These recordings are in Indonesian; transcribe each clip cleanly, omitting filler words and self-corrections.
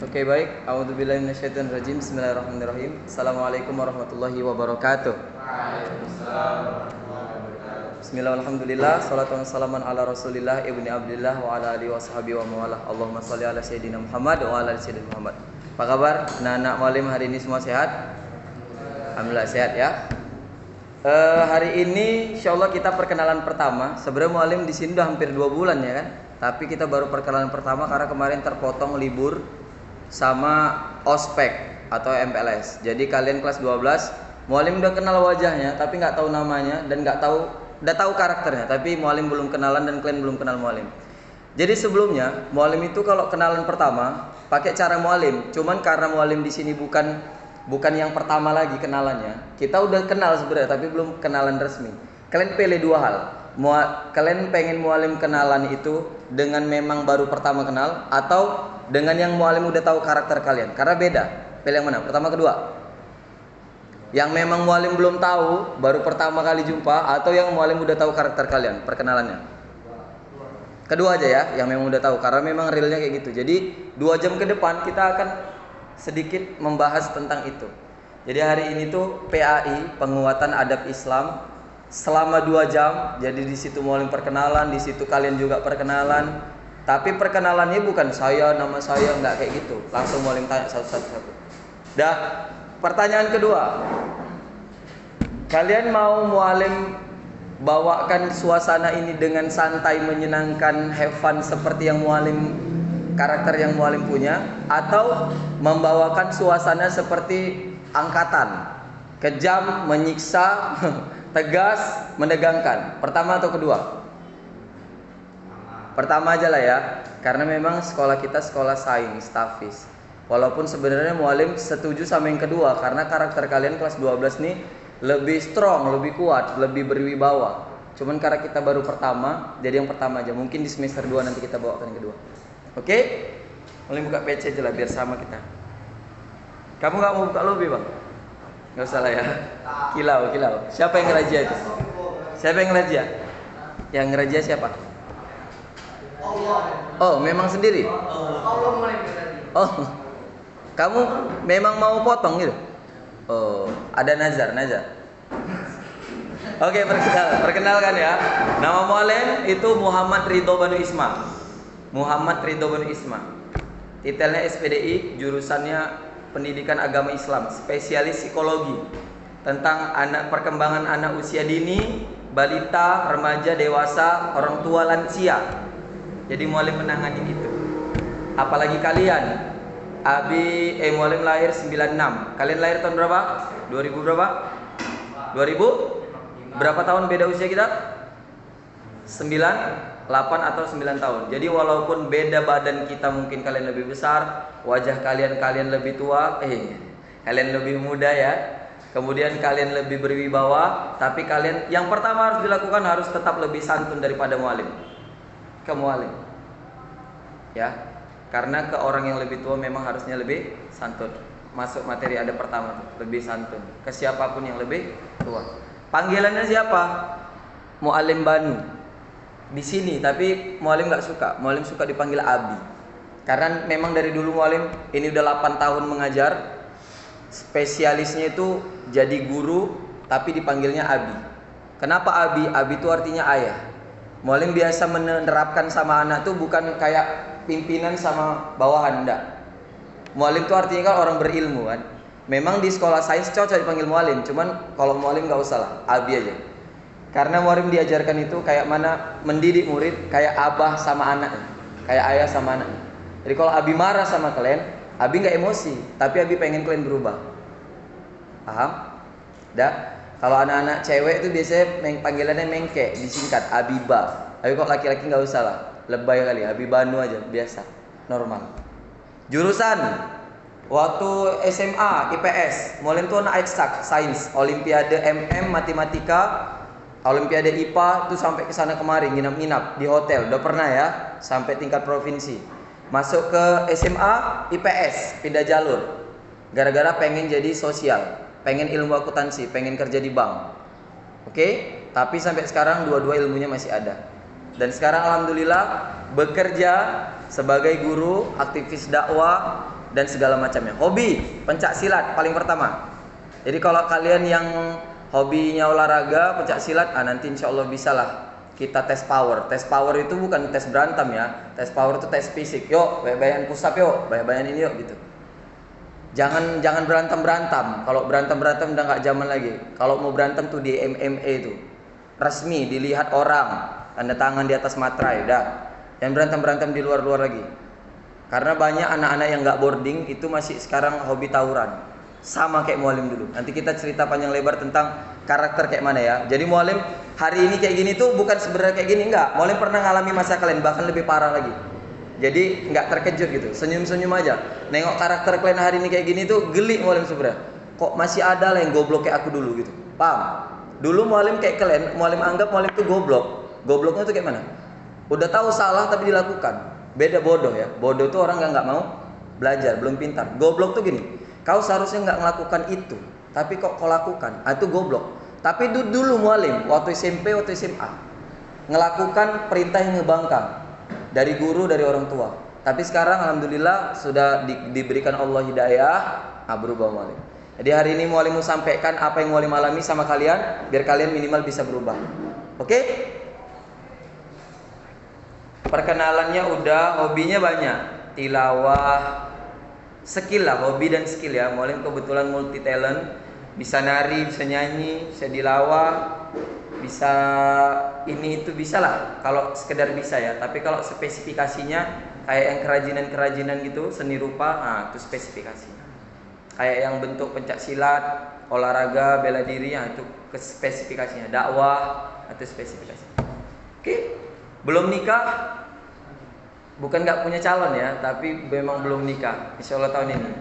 Oke, baik. A'udzubillahi minasyaitonirrajim. Bismillahirrahmanirrahim. Assalamualaikum warahmatullahi wabarakatuh. Bismillah, alhamdulillah, salatu wassalamu ala rasulillah ibni abdillah wa ala alihi washabihi wa mawalah. Allahumma sholli ala sayyidina Muhammad wa ala ali sayyidina Muhammad. Apa kabar anak-anak mualim hari ini, semua sehat? Alhamdulillah sehat ya. Hari ini insyaallah kita perkenalan pertama. Sebenarnya mualim di sini udah hampir 2 bulan ya kan. Tapi kita baru perkenalan pertama karena kemarin terpotong libur sama ospek atau MPLS. Jadi kalian kelas 12, mualim udah kenal wajahnya tapi nggak tahu namanya dan udah tahu karakternya, tapi mualim belum kenalan dan kalian belum kenal mualim. Jadi sebelumnya mualim itu kalau kenalan pertama pakai cara mualim. Cuman karena mualim di sini bukan yang pertama lagi kenalannya. Kita udah kenal sebenarnya tapi belum kenalan resmi. Kalian pilih 2 hal. Kalian pengen mualim kenalan itu dengan memang baru pertama kenal atau dengan yang mualim udah tahu karakter kalian? Karena beda. Pilih yang mana? Pertama, kedua? Yang memang mualim belum tahu, baru pertama kali jumpa, atau yang mualim udah tahu karakter kalian, perkenalannya? Kedua aja ya, yang memang udah tahu. Karena memang realnya kayak gitu. Jadi 2 jam ke depan kita akan sedikit membahas tentang itu. Jadi hari ini tuh PAI, penguatan adab Islam, selama 2 jam. Jadi di situ mualim perkenalan, di situ kalian juga perkenalan. Tapi perkenalannya bukan nama saya, enggak kayak gitu. Langsung mualim tanya satu-satu. Dah, pertanyaan kedua. Kalian mau mualim bawakan suasana ini dengan santai, menyenangkan, have fun seperti yang karakter yang mualim punya, atau membawakan suasana seperti angkatan, kejam, menyiksa, tegas, menegangkan? Pertama atau kedua? Pertama aja lah ya, karena memang sekolah kita sekolah sains, tafis. Walaupun sebenarnya mualim setuju sama yang kedua, karena karakter kalian kelas 12 nih lebih strong, lebih kuat, lebih berwibawa. Cuman karena kita baru pertama, jadi yang pertama aja. Mungkin di semester 2 nanti kita bawakan yang kedua. Oke? Mualim buka PC aja lah biar sama kita. Kamu gak mau buka lobby bang? Gak usah lah ya. Kilau. Siapa yang ngerajia itu? Siapa yang ngerajia? Yang ngerajia siapa? Oh, memang sendiri? Oh, kamu memang mau potong gitu? Oh, ada nazar. Oke, perkenalkan ya. Nama mualim itu Muhammad Ridho Banu Isma. Titelnya SPDI, jurusannya Pendidikan Agama Islam, spesialis psikologi tentang perkembangan anak usia dini, balita, remaja, dewasa, orang tua, lansia. Jadi mualim menangani itu. Apalagi kalian, mualim lahir 96. Kalian lahir tahun berapa? 2000 berapa? 2000? Berapa tahun beda usia kita? 8 atau 9 tahun. Jadi walaupun beda badan kita, mungkin kalian lebih besar, wajah kalian lebih tua, kalian lebih muda ya. Kemudian kalian lebih berwibawa, tapi kalian yang pertama harus dilakukan harus tetap lebih santun daripada mualim. Ke mualim. Ya. Karena ke orang yang lebih tua memang harusnya lebih santun. Masuk materi ada pertama tuh, lebih santun. Ke siapapun yang lebih tua. Panggilannya siapa? Mualim Banu. Di sini, tapi mualim nggak suka. Mualim suka dipanggil Abi. Karena memang dari dulu mualim ini udah 8 tahun mengajar. Spesialisnya itu jadi guru, tapi dipanggilnya Abi. Kenapa Abi? Abi itu artinya ayah. Mualim biasa menerapkan sama anak tuh bukan kayak pimpinan sama bawahan, enggak. Mualim itu artinya kan orang berilmu kan. Memang di sekolah sains cocok dipanggil mualim, cuman kalau mualim nggak usah lah, Abi aja. Karena mualim diajarkan itu kayak mana mendidik murid, kayak abah sama anak, kayak ayah sama anak. Jadi kalau Abi marah sama kalian, Abi nggak emosi, tapi Abi pengen kalian berubah. Paham? Dah. Kalau anak-anak cewek itu biasanya panggilannya mengke, disingkat Abiba. Tapi kok laki-laki nggak usah lah, lebay kali. Abibanu aja, biasa, normal. Jurusan waktu SMA IPS, mualim tuh anak eksak, sains, Olimpiade Matematika, Olimpiade IPA tuh sampai ke sana kemari, nginap-nginap di hotel. Udah pernah ya, sampai tingkat provinsi. Masuk ke SMA IPS, pindah jalur. Gara-gara pengen jadi sosial, pengen ilmu akuntansi, pengen kerja di bank. Oke? Tapi sampai sekarang dua-dua ilmunya masih ada. Dan sekarang alhamdulillah bekerja sebagai guru, aktivis dakwah, dan segala macamnya. Hobi pencak silat paling pertama. Jadi kalau kalian yang hobinya olahraga pencak silat, nanti insya Allah bisa lah kita tes power. Tes power itu bukan tes berantem ya. Tes power itu tes fisik. Yuk, bayang push up yuk, bayang ini yuk gitu. Jangan berantem. Kalau berantem udah nggak zaman lagi. Kalau mau berantem tuh di MMA itu resmi, dilihat orang, tanda tangan di atas materai, udah. Jangan berantem di luar lagi. Karena banyak anak-anak yang nggak boarding itu masih sekarang hobi tawuran. Sama kayak Mualim dulu. Nanti kita cerita panjang lebar tentang karakter kayak mana ya. Jadi Mualim hari ini kayak gini tuh bukan sebenarnya kayak gini, enggak. Mualim pernah ngalami masa kalian, bahkan lebih parah lagi. Jadi nggak terkejut gitu, senyum-senyum aja. Nengok karakter kalian hari ini kayak gini tuh geli Mualim sebenarnya. Kok masih ada lah yang goblok kayak aku dulu gitu. Paham? Dulu Mualim kayak kalian, Mualim anggap Mualim tuh goblok. Gobloknya tuh kayak mana? Udah tahu salah tapi dilakukan. Beda bodoh ya. Bodoh tuh orang yang nggak mau belajar, belum pintar. Goblok tuh gini. Kau seharusnya nggak melakukan itu, tapi kok kau lakukan, itu goblok. Tapi dulu Mualim, waktu SMP, waktu SMA, ngelakukan perintah yang ngebangkang dari guru, dari orang tua. Tapi sekarang alhamdulillah sudah diberikan Allah hidayah, berubah Mualim. Jadi hari ini Mualim mau sampaikan apa yang Mualim alami sama kalian, biar kalian minimal bisa berubah. Oke? Perkenalannya udah, hobinya banyak, tilawah. Skill lah, hobi dan skill ya. Mualim kebetulan multi talent, bisa nari, bisa nyanyi, bisa dilawah, bisa ini itu bisa lah. Kalau sekedar bisa ya. Tapi kalau spesifikasinya kayak yang kerajinan gitu, seni rupa, itu spesifikasinya. Kayak yang bentuk pencak silat, olahraga, bela diri, itu spesifikasinya. Dakwah, itu spesifikasinya. Oke, belum nikah. Bukan nggak punya calon ya, tapi memang belum nikah. Insya Allah tahun ini.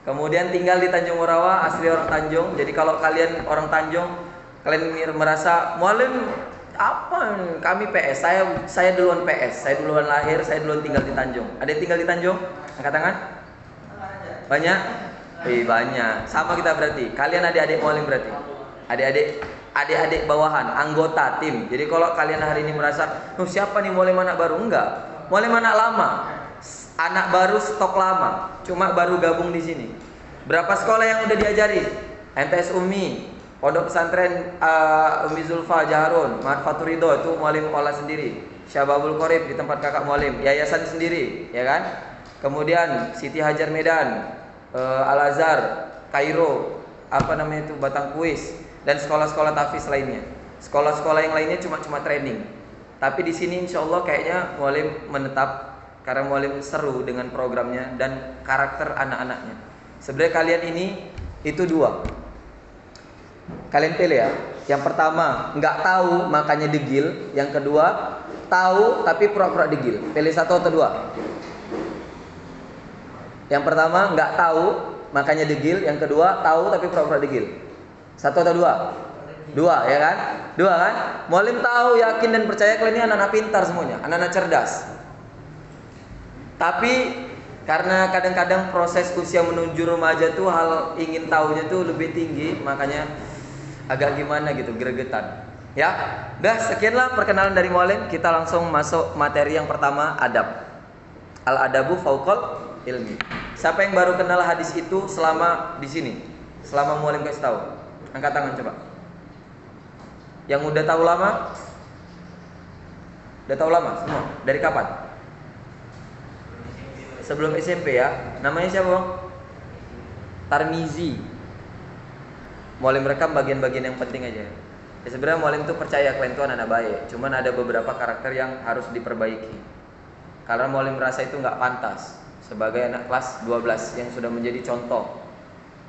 Kemudian tinggal di Tanjung Morawa, asli orang Tanjung. Jadi kalau kalian orang Tanjung, kalian merasa Mualim apa? Kami PS. Saya duluan PS. Saya duluan lahir. Saya duluan tinggal di Tanjung. Ada yang tinggal di Tanjung? Angkat tangan. Banyak? Banyak. Sama kita berarti. Kalian adik-adik Mualim berarti. Adik-adik bawahan, anggota tim. Jadi kalau kalian hari ini merasa, siapa nih Mualim anak baru? Enggak. Mualim anak lama, anak baru stok lama, cuma baru gabung di sini. Berapa sekolah yang udah diajari? MTS Umi, Pondok Pesantren Umi Zulfa Jaharun, Manfatur Ridho itu Mualim olah sendiri. Syababul Qorib di tempat kakak Mualim, yayasan sendiri, ya kan? Kemudian Siti Hajar Medan, Al Azhar, Kairo, Batang Kuis, dan sekolah-sekolah tahfiz lainnya. Sekolah-sekolah yang lainnya cuma training. Tapi di sini insya Allah kayaknya Mualim menetap karena Mualim seru dengan programnya dan karakter anak-anaknya. Sebenarnya kalian ini itu dua. Kalian pilih ya. Yang pertama nggak tahu makanya degil. Yang kedua tahu tapi pura-pura degil. Pilih satu atau dua. Yang pertama nggak tahu makanya degil. Yang kedua tahu tapi pura-pura degil. Satu atau dua? Dua ya kan? Dua kan? Mualim tahu, yakin dan percaya kalian ini anak-anak pintar semuanya, anak-anak cerdas. Tapi karena kadang-kadang proses usia menuju remaja tuh hal ingin tahunya tuh lebih tinggi, makanya agak gimana gitu, gregetan. Ya, udah sekianlah perkenalan dari Mualim. Kita langsung masuk materi yang pertama, adab. Al-adabu fauqal ilmi. Siapa yang baru kenal hadis itu selama di sini? Selama Mualim kasih tahu. Angkat tangan coba. Yang udah tahu lama? Udah tahu lama semua? Dari kapan? Sebelum SMP ya. Namanya siapa bang? Tarmizi. Mualim rekam bagian-bagian yang penting aja. Ya sebenarnya Mualim tuh percaya kalian tuh anak baik. Cuman ada beberapa karakter yang harus diperbaiki. Karena Mualim merasa itu nggak pantas sebagai anak kelas 12 yang sudah menjadi contoh.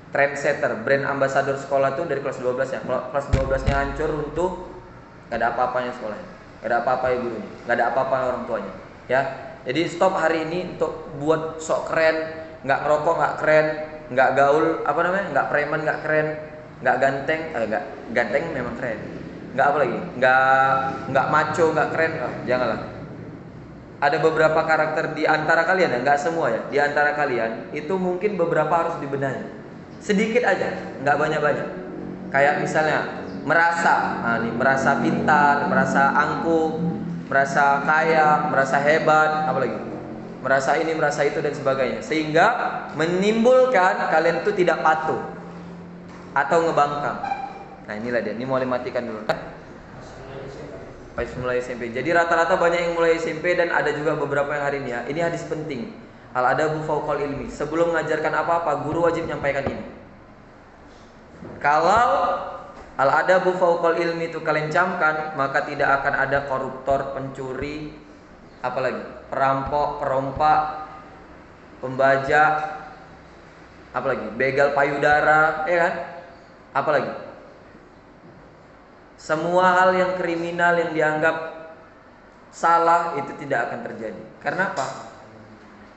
Trendsetter, brand ambassador sekolah tuh dari kelas 12 ya. Kalau kelas 12-nya hancur runtuh, gak ada apa-apanya sekolahnya, gak ada apa-apa ya gurunya, gak ada apa-apa orang tuanya. Ya, jadi stop hari ini untuk buat sok keren, nggak ngerokok nggak keren, nggak gaul, nggak preman nggak keren, nggak ganteng, nggak ganteng memang keren, nggak apa lagi, nggak macho nggak keren, janganlah. Ada beberapa karakter di antara kalian ya, nggak semua ya, di antara kalian itu mungkin beberapa harus dibenahi. Sedikit aja, nggak banyak-banyak. Kayak misalnya merasa pintar, merasa angkuh, merasa kaya, merasa hebat, apalagi merasa ini, merasa itu dan sebagainya, sehingga menimbulkan kalian itu tidak patuh atau ngebangkang. Nah inilah dia, ini mau matikan dulu. Pas mulai SMP. Jadi rata-rata banyak yang mulai SMP dan ada juga beberapa yang hari ini ya. Ini hadis penting. Al-adabu fauqal ilmi. Sebelum mengajarkan apa-apa, guru wajib menyampaikan ini. Kalau al-adabu fauqal ilmi itu kalian camkan, maka tidak akan ada koruptor, pencuri, apalagi perampok, perompak, pembajak, apalagi begal payudara, ya kan? Apalagi semua hal yang kriminal yang dianggap salah itu tidak akan terjadi. Karena apa?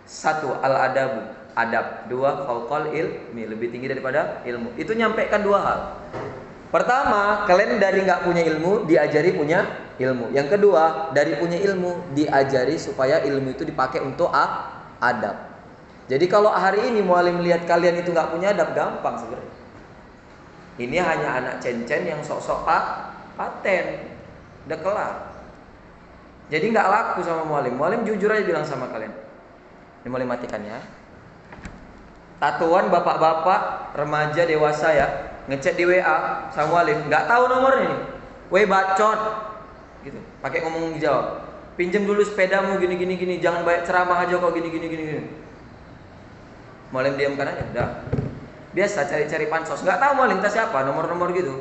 Satu, al-adabu, adab. Dua, fauqal ilmi, lebih tinggi daripada ilmu. Itu nyampaikan dua hal. Pertama, kalian dari nggak punya ilmu diajari punya ilmu. Yang kedua, dari punya ilmu diajari supaya ilmu itu dipakai untuk adab. Jadi kalau hari ini mualim melihat kalian itu nggak punya adab, gampang sebenarnya. Ini hanya anak cencen yang sok-sok paten, udah kelar. Jadi nggak laku sama mualim. Mualim jujur aja bilang sama kalian. Ini mualim matikan ya. Tatuan bapak-bapak, remaja, dewasa ya, ngechat di WA sama mualim, nggak tahu nomornya nih. Weh bacot, gitu. Pakai ngomong dijawab. Pinjam dulu sepedamu gini, jangan banyak ceramah aja kok gini. Mualim diamkan aja, udah. Biasa cari-cari pansos, nggak tahu mualim tas siapa, nomor-nomor gitu.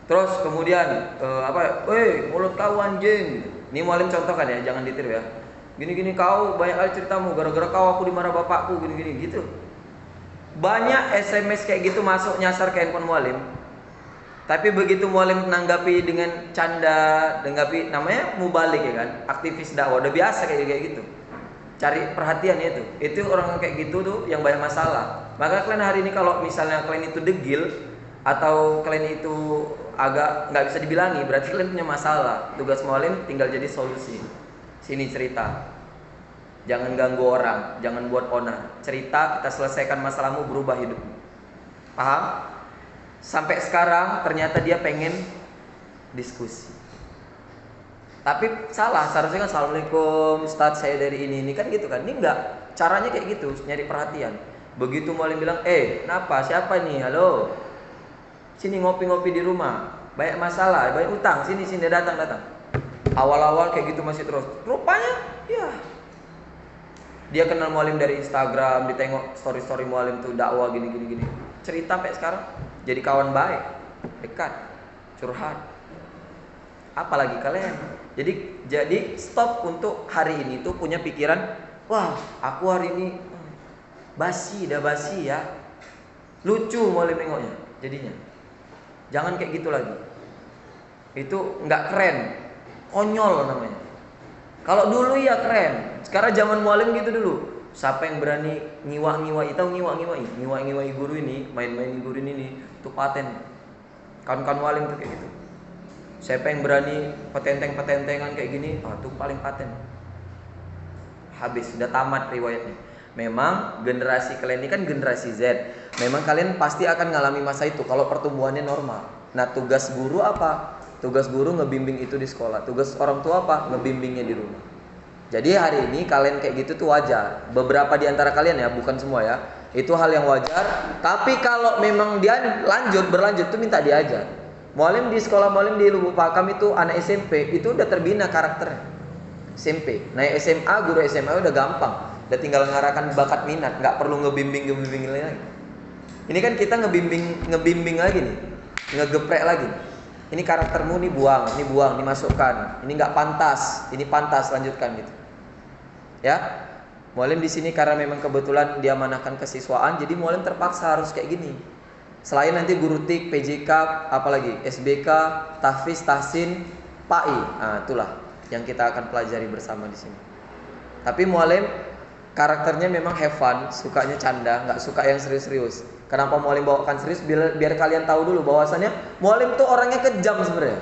Terus kemudian mulut kau anjing. Ini mualim contohkan ya, jangan ditiru ya. Gini kau banyak kali ceritamu, gara-gara kau aku dimarah bapakku gini gitu. Banyak SMS kayak gitu masuk nyasar ke handphone mualim. Tapi begitu mualim menanggapi dengan canda, namanya mubalik ya kan, aktivis dakwah, udah biasa kayak gitu. Cari perhatian itu. Itu orang kayak gitu tuh yang banyak masalah. Maka kalian hari ini kalau misalnya kalian itu degil atau kalian itu agak nggak bisa dibilangi, berarti kalian punya masalah. Tugas mualim tinggal jadi solusi. Sini cerita, jangan ganggu orang, jangan buat onar. Cerita, kita selesaikan masalahmu, berubah hidupmu. Paham? Sampai sekarang ternyata dia pengen diskusi. Tapi salah, seharusnya kan assalamualaikum Ustadz saya dari ini kan gitu kan. Ini enggak, caranya kayak gitu, nyari perhatian. Begitu mualim bilang, kenapa, siapa nih, halo, sini ngopi-ngopi di rumah, banyak masalah, banyak utang, sini datang. Awal-awal kayak gitu masih terus. Rupanya ya dia kenal mualim dari Instagram, ditengok story mualim tuh dakwah gini. Cerita sampai sekarang jadi kawan baik, dekat, curhat. Apalagi kalian. Jadi stop untuk hari ini tuh punya pikiran, wah, aku hari ini basi ya. Lucu mualim nengoknya jadinya. Jangan kayak gitu lagi. Itu nggak keren. Konyol namanya. Kalau dulu ya keren. Sekarang zaman mualim gitu dulu. Siapa yang berani ngiwa-ngiwai, tahu ngiwa-ngiwai guru ini, main-main guru ini tuh paten. Kawan-kawan mualim tuh kayak gitu. Siapa yang berani petentengan kayak gini, tuh paling paten. Habis, sudah tamat riwayatnya. Memang generasi kalian ini kan generasi Z. Memang kalian pasti akan ngalami masa itu kalau pertumbuhannya normal. Nah, tugas guru apa? Tugas guru ngebimbing itu di sekolah. Tugas orang tua apa? Ngebimbingnya di rumah. Jadi hari ini kalian kayak gitu tuh wajar. Beberapa di antara kalian ya, bukan semua ya. Itu hal yang wajar. Tapi kalau memang dia berlanjut tuh minta diajar. Mualim di sekolah mualim di Lubuk Pakam itu anak SMP itu udah terbina karakternya. SMP. Naik SMA, guru SMA udah gampang. Udah tinggal ngarahkan bakat minat, nggak perlu ngebimbing lagi. Ini kan kita ngebimbing lagi nih. Ngegeprek lagi. Ini karaktermu ini buang, dimasukkan. Ini nggak pantas, ini pantas, lanjutkan gitu. Ya, mualim di sini karena memang kebetulan dia manahkan kesiswaan, jadi mualim terpaksa harus kayak gini. Selain nanti guru TIK, PJK, apalagi SBK, tahfiz, tahsin, PAI, itulah yang kita akan pelajari bersama di sini. Tapi mualim karakternya memang have fun, sukanya canda, nggak suka yang serius-serius. Kenapa mualim bawakan serius? Biar kalian tahu dulu bahwasannya mualim tuh orangnya kejam sebenarnya.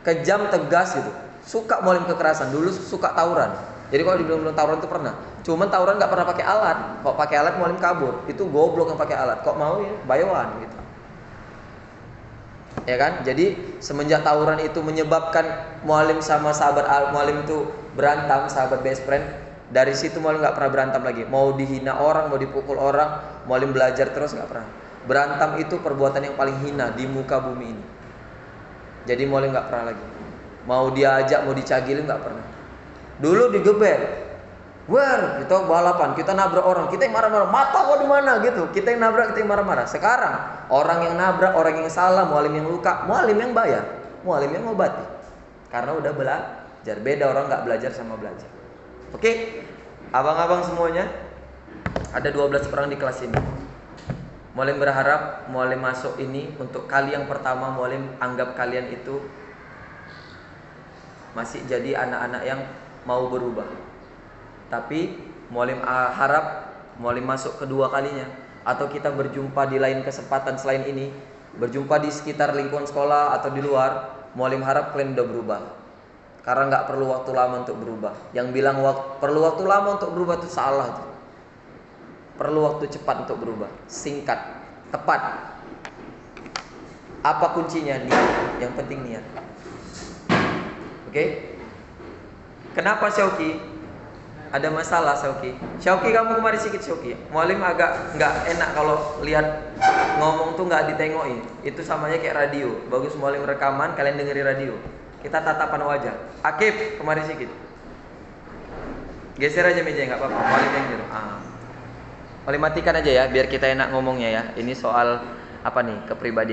Kejam, tegas gitu. Suka mualim kekerasan. Dulu suka tawuran. Jadi kalau dibilang tawuran itu pernah. Cuman tawuran nggak pernah pakai alat. Kalau pakai alat mualim kabur. Itu goblok yang pakai alat. Kok mau ya? Bayawan gitu. Ya kan? Jadi semenjak tawuran itu menyebabkan mualim sama sahabat mualim itu berantem, sahabat best friend. Dari situ Mualim nggak pernah berantem lagi. Mau dihina orang, mau dipukul orang, Mualim belajar terus nggak pernah. Berantem itu perbuatan yang paling hina di muka bumi ini. Jadi Mualim nggak pernah lagi. Mau diajak, mau dicagilin nggak pernah. Dulu digeber, kita balapan, kita nabrak orang, kita yang marah-marah, mata kau di mana gitu. Kita yang nabrak, kita yang marah-marah. Sekarang orang yang nabrak, orang yang salah, Mualim yang luka, Mualim yang bayar, Mualim yang ngobati. Karena udah belajar. Beda orang nggak belajar sama belajar. Oke, abang-abang semuanya, ada 12 orang di kelas ini. Mualim berharap Mualim masuk ini untuk kali yang pertama. Mualim anggap kalian itu masih jadi anak-anak yang mau berubah. Tapi Mualim harap Mualim masuk kedua kalinya, atau kita berjumpa di lain kesempatan selain ini, berjumpa di sekitar lingkungan sekolah atau di luar. Mualim harap kalian udah berubah. Karena nggak perlu waktu lama untuk berubah. Yang bilang perlu waktu lama untuk berubah itu salah tuh. Perlu waktu cepat untuk berubah. Singkat, tepat. Apa kuncinya? Niat. Yang penting niat. Oke? Kenapa Syauki? Ada masalah Syauki. Syauki, kamu kemari sedikit Syauki. Mualim agak nggak enak kalau lihat ngomong tuh nggak ditengokin. Itu samanya kayak radio. Bagus Mualim rekaman, kalian dengeri radio. Kita tatapan wajah. Akif, kemari sedikit. Geser aja meja, nggak apa-apa. Mualim yang gitu. Mualim matikan aja ya, biar kita enak ngomongnya ya. Ini soal apa nih, kepribadian.